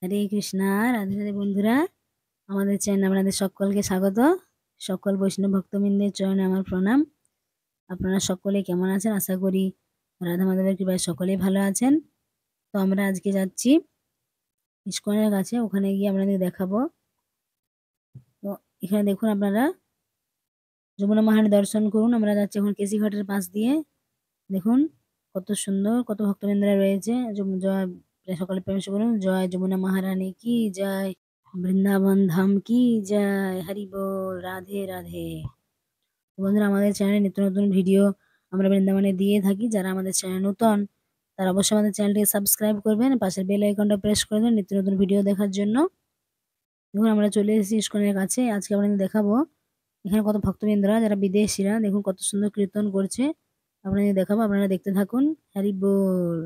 হরে কৃষ্ণা, রাধে রাধে বন্ধুরা। আমাদের চ্যানেলে আপনাদের সকলকে স্বাগত। সকল বৈষ্ণব ভক্তবৃন্দের চরণে আমার প্রণাম। আপনারা সকলে কেমন আছেন? আশা করি রাধা মাধবের কৃপায় সকলেই ভালো আছেন। তো আমরা আজকে যাচ্ছি ইস্কনের কাছে, ওখানে গিয়ে আপনাদের দেখাবো। তো এখানে দেখুন, আপনারা যমুনা মহারানী দর্শন করুন। আমরা যাচ্ছি এখন কেশিঘাটের পাশ দিয়ে। দেখুন কত সুন্দর, কত ভক্তবৃন্দরা রয়েছে। জয়, সকলে প্রেম সে বলুন, জয় যমুনা মহারানী কি জয়, বৃন্দাবন ধাম কি জয়, হরি বল, রাধে রাধে। বন্ধুরা, আমাদের চ্যানেলে নিত্য নতুন ভিডিও আমরা বৃন্দাবনে দিয়ে থাকি। যারা আমাদের চ্যানেল নতুন, তারা অবশ্যই আমাদের চ্যানেলটিকে সাবস্ক্রাইব করবেন, পাশের বেল আইকনটা প্রেস করে দেবেন নিত্য নতুন ভিডিও দেখার জন্য। দেখুন, আমরা চলে এসেছি ইস্কনের কাছে। আজকে আপনাদের দেখাবো এখানে কত ভক্তবৃন্দরা, যারা বিদেশিরা, দেখুন কত সুন্দর কীর্তন করছে। আপনাদের দেখাবো, আপনারা দেখতে থাকুন। হরি বল।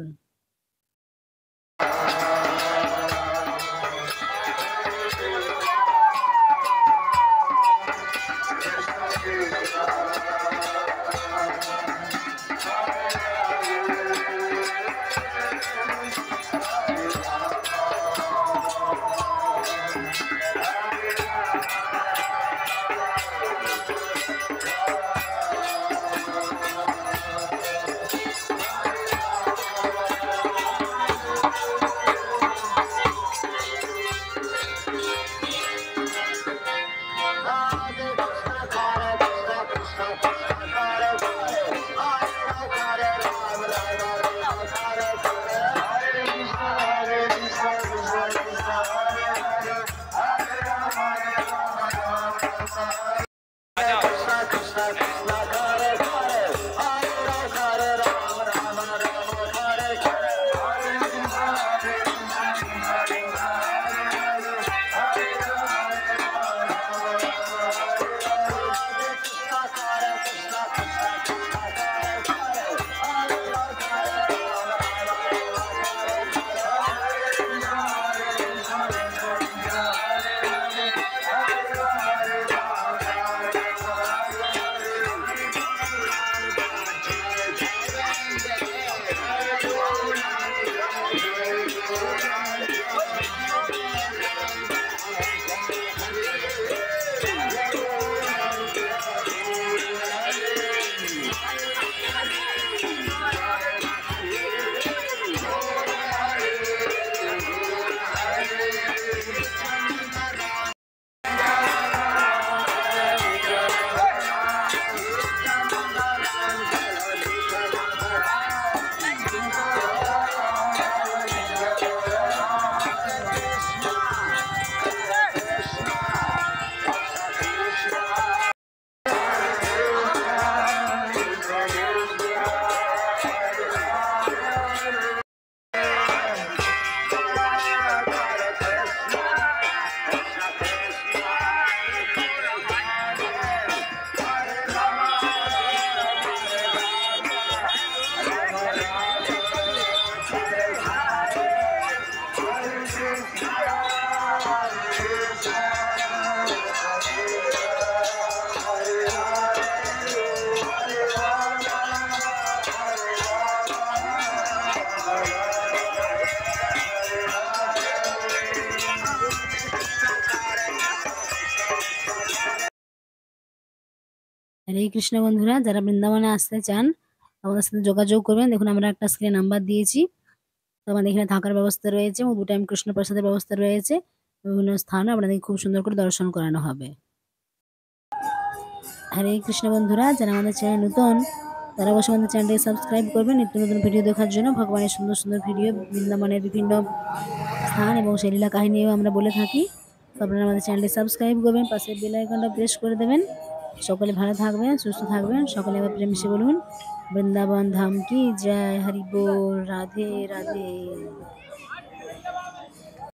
হরে কৃষ্ণ বন্ধুরা, যারা বৃন্দাবনে আসতে চান আমাদের সাথে যোগাযোগ করবেন। দেখুন, আমরা একটা স্ক্রিনে নাম্বার দিয়েছি। তো আমাদের এখানে থাকার ব্যবস্থা রয়েছে এবং 2 টাইম কৃষ্ণ প্রসাদের ব্যবস্থা রয়েছে। বিভিন্ন স্থানে আপনাদের খুব সুন্দর করে দর্শন করানো হবে। হরে কৃষ্ণ বন্ধুরা, যারা আমাদের চ্যানেল নতুন, তারা অবশ্যই আমাদের চ্যানেলটিকে সাবস্ক্রাইব করবেন নিত্য নতুন ভিডিও দেখার জন্য। ভগবানের সুন্দর সুন্দর ভিডিও, বৃন্দাবনের বিভিন্ন স্থান এবং সেই লীলা কাহিনীও আমরা বলে থাকি। তো আপনারা আমাদের চ্যানেলটি সাবস্ক্রাইব করবেন, পাশের বেল আইকনটা প্রেস করে দেবেন। সকলে ভালো থাকবেন, সুস্থ থাকবেন। সকলে আবার প্রেম সে বলুন, বৃন্দাবন ধাম কি জয়, হরি বল, রাধে রাধে।